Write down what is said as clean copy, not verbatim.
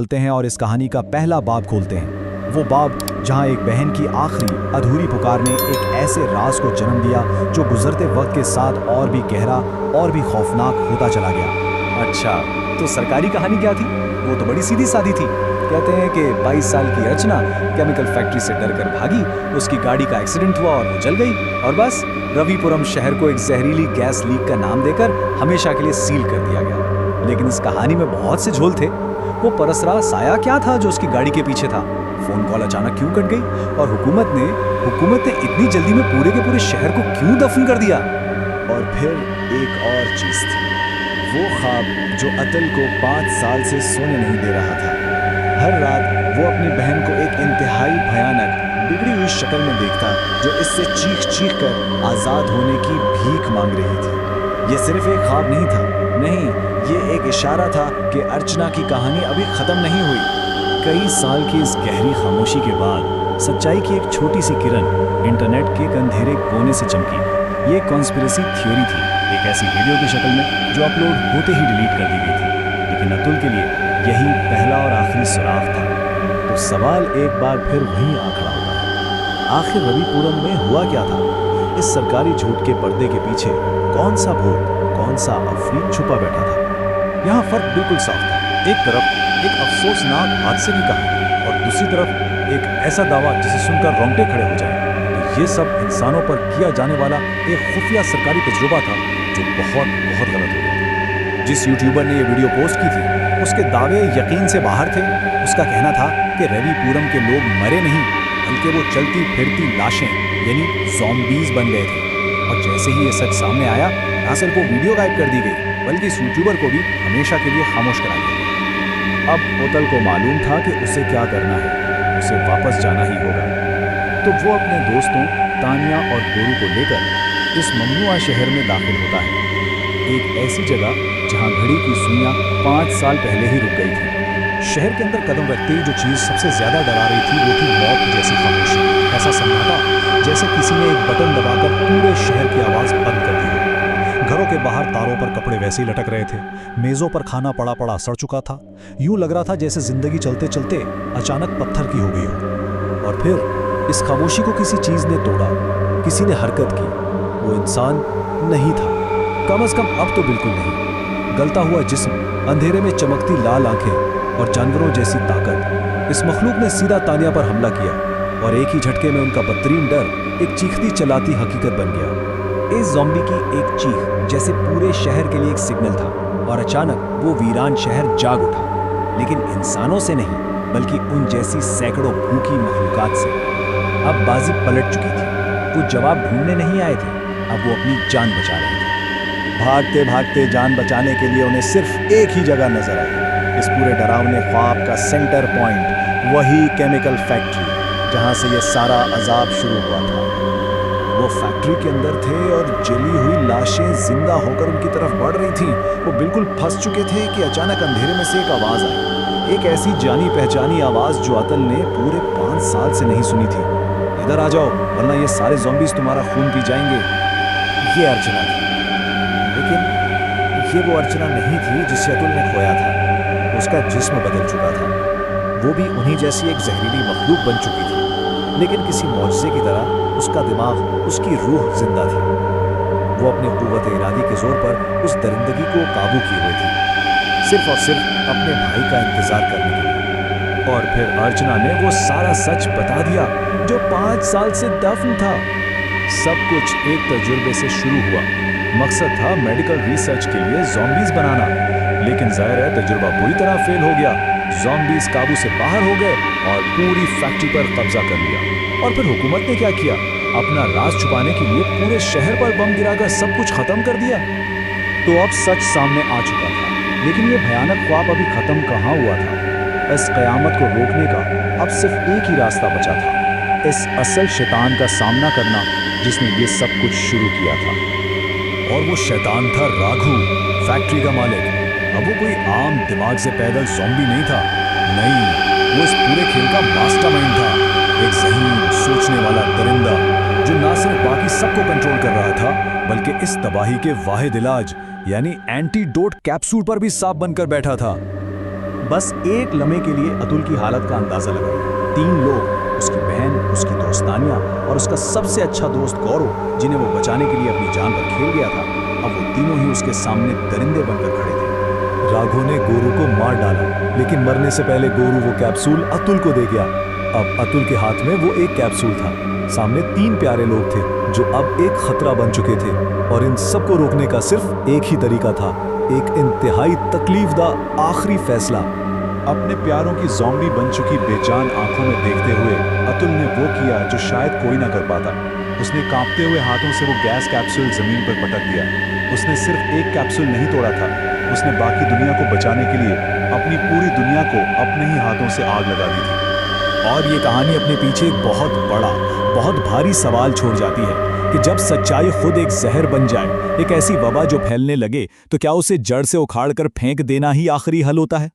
चलते हैं और इस कहानी का पहला बाब खोलते हैं। वो बाब जहां एक बहन की आखिरी अधूरी पुकार ने एक ऐसे राज को जन्म दिया जो गुजरते वक्त के साथ और भी गहरा और भी खौफनाक होता चला गया। अच्छा, तो सरकारी कहानी क्या थी? वो तो बड़ी सीधी सादी थी। कहते हैं कि 22 साल की अर्चना केमिकल फैक्ट्री से डरकर भागी, उसकी गाड़ी का एक्सीडेंट हुआ और वो जल गई, और बस रविपुरम शहर को एक जहरीली गैस लीक का नाम देकर हमेशा के लिए सील कर दिया गया। लेकिन इस कहानी में बहुत से झोल थे। वो परसरा साया क्या था जो उसकी गाड़ी के पीछे था? फोन कॉल अचानक क्यों कट गई? और हुकूमत ने इतनी जल्दी में पूरे के पूरे शहर को क्यों दफन कर दिया? और फिर एक और चीज थी, वो ख्वाब जो अतुल को 5 साल से सोने नहीं दे रहा था। हर रात वो अपनी बहन को एक इंतहाई भयानक बिगड़ी हुई शक्ल में देखता जो इससे चीख कर आज़ाद होने की भीख मांग रही थी। ये सिर्फ एक ख्वाब नहीं था, नहीं, ये एक इशारा था कि अर्चना की कहानी अभी ख़त्म नहीं हुई। कई साल की इस गहरी खामोशी के बाद सच्चाई की एक छोटी सी किरण इंटरनेट के एक अंधेरे कोने से चमकी। ये कॉन्स्पिरेसी थ्योरी थी, एक ऐसी वीडियो की शक्ल में जो अपलोड होते ही डिलीट कर दी गई थी। लेकिन अतुल के लिए यही पहला और आखिरी सुराग था। तो सवाल एक बार फिर वहीं आ खड़ा होता है, आखिर रविपुरम में हुआ क्या था? इस सरकारी झूठ के पर्दे के पीछे कौन सा भूत, कौन सा अफरीत छुपा बैठा था? यहाँ फर्क बिल्कुल साफ था। एक तरफ एक अफसोसनाक हादसे की कहानी और दूसरी तरफ एक ऐसा दावा जिसे सुनकर रोंगटे खड़े हो जाए। तो ये सब इंसानों पर किया जाने वाला एक खुफिया सरकारी तजुर्बा था जो बहुत बहुत गलत हो गया। जिस यूट्यूबर ने ये वीडियो पोस्ट की थी उसके दावे यकीन से बाहर थे। उसका कहना था कि रविपुरम के लोग मरे नहीं, बल्कि वो चलती फिरती लाशें यानी ज़ॉम्बीज़ बन गए थे। और जैसे ही ये सच सामने आया, ना सिर्फ वो वीडियो गायब कर दी गई बल्कि इस यूट्यूबर को भी हमेशा के लिए खामोश करा दिया गया। अब अतुल को मालूम था कि उसे क्या करना है, उसे वापस जाना ही होगा। तो वो अपने दोस्तों तानिया और गोरू को लेकर इस ममनुआ शहर में दाखिल होता है, एक ऐसी जगह जहां घड़ी की सुइयां 5 साल पहले ही रुक गई थी। शहर के अंदर कदम रखते ही जो चीज़ सबसे ज़्यादा डरा रही थी वो थी मौत जैसी खामोशी। ऐसा सन्नाटा जैसे किसी ने एक बटन दबाकर पूरे शहर की आवाज़ बंद कर दी हो। घरों के बाहर तारों पर कपड़े वैसे ही लटक रहे थे, मेज़ों पर खाना पड़ा पड़ा सड़ चुका था। यूं लग रहा था जैसे जिंदगी चलते चलते अचानक पत्थर की हो गई हो। और फिर इस खामोशी को किसी चीज़ ने तोड़ा, किसी ने हरकत की। वो इंसान नहीं था, कम से कम अब तो बिल्कुल नहीं। गलता हुआ जिस्म, अंधेरे में चमकती लाल आंखें और जानवरों जैसी ताकत। इस मखलूक ने सीधा तानिया पर हमला किया और एक ही झटके में उनका बदतरीन डर एक चीखती चलाती हकीकत बन गया। इस ज़ॉम्बी की एक चीख जैसे पूरे शहर के लिए एक सिग्नल था, और अचानक वो वीरान शहर जाग उठा, लेकिन इंसानों से नहीं बल्कि उन जैसी सैकड़ों भूखी मखलूकात से। अब बाजी पलट चुकी थी। वो जवाब ढूंढने नहीं आए थे, अब वो अपनी जान बचा रहे थे। भागते भागते जान बचाने के लिए उन्हें सिर्फ एक ही जगह नजर आई, इस पूरे डरावने ख्वाब का सेंटर पॉइंट, वही केमिकल फैक्ट्री जहां से ये सारा अजाब शुरू हुआ था। वो फैक्ट्री के अंदर थे और जली हुई लाशें जिंदा होकर उनकी तरफ बढ़ रही थीं। वो बिल्कुल फंस चुके थे कि अचानक अंधेरे में से एक आवाज़ आई, एक ऐसी जानी पहचानी आवाज़ जो अतुल ने पूरे 5 साल से नहीं सुनी थी। इधर आ जाओ वरना ये सारे ज़ॉम्बीज़ तुम्हारा खून पी जाएंगे। ये अर्चना थी, लेकिन ये वो अर्चना नहीं थी जिसे अतुल ने खोया था। उसका जिस्म बदल चुका था, वो भी उन्हीं जैसी एक जहरीली मखलूक बन चुकी थी। लेकिन किसी मौजज़े की तरह उसका दिमाग, उसकी रूह जिंदा थी। वो अपने कुव्वत इरादी के जोर पर उस दरिंदगी को काबू किए हुए थी, सिर्फ और सिर्फ अपने भाई का इंतजार करने के लिए। और फिर अर्चना ने वो सारा सच बता दिया जो 5 साल से दफन था। सब कुछ एक तजुर्बे से शुरू हुआ। मकसद था मेडिकल रिसर्च के लिए ज़ॉम्बीज़ बनाना, लेकिन ज़ाहिर है तजुर्बा बुरी तरह फेल हो गया। ज़ॉम्बीज़ काबू से बाहर हो गए और पूरी फैक्ट्री पर कब्जा कर लिया। और फिर हुकूमत ने क्या किया? अपना राज छुपाने के लिए पूरे शहर पर बम गिराकर सब कुछ खत्म कर दिया। तो अब सच सामने आ चुका था, लेकिन ये भयानक ख्वाब अभी खत्म कहाँ हुआ था। इस क़यामत को रोकने का अब सिर्फ एक ही रास्ता बचा था, इस असल शैतान का सामना करना जिसने ये सब कुछ शुरू किया था। और वो शैतान था राघु, फैक्ट्री का मालिक। अब वो कोई आम दिमाग से पैदल ज़ॉम्बी नहीं था, नहीं, वो इस पूरे खेल का मास्टरमाइंड था। एक ज़हीन सोचने वाला दरिंदा जो ना सिर्फ बाकी सबको कंट्रोल कर रहा था बल्कि इस तबाही के वाहिद इलाज यानी एंटीडोट कैप्सूल पर भी सांप बनकर बैठा था। बस एक लम्हे के लिए अतुल की हालत का अंदाजा लगाइए। 3 लोग, उसकी बहन, उसकी दोस्त तानिया और उसका सबसे अच्छा दोस्त गौरव, जिन्हें वो बचाने के लिए अपनी जान पर खेल गया था, अब वो तीनों ही उसके सामने दरिंदे बनकर खड़े थे। राघव ने गोरू को मार डाला, लेकिन मरने से पहले गोरू वो कैप्सूल अतुल को दे गया। अब अतुल के हाथ में वो एक कैप्सूल था। सामने 3 प्यारे लोग थे जो अब एक खतरा बन चुके थे, और इन सबको रोकने का सिर्फ एक ही तरीका था, एक इंतहाई तकलीफदा आखिरी फैसला। अपने प्यारों की ज़ॉम्बी बन चुकी बेजान आंखों में देखते हुए अतुल ने वो किया जो शायद कोई ना कर पाता। उसने कांपते हुए हाथों से वो गैस कैप्सूल जमीन पर पटक दिया। उसने सिर्फ एक कैप्सूल नहीं तोड़ा था, उसने बाकी दुनिया को बचाने के लिए अपनी पूरी दुनिया को अपने ही हाथों से आग लगा दी थी। और ये कहानी अपने पीछे एक बहुत बड़ा, बहुत भारी सवाल छोड़ जाती है कि जब सच्चाई खुद एक जहर बन जाए, एक ऐसी वबा जो फैलने लगे, तो क्या उसे जड़ से उखाड़कर फेंक देना ही आखिरी हल होता है?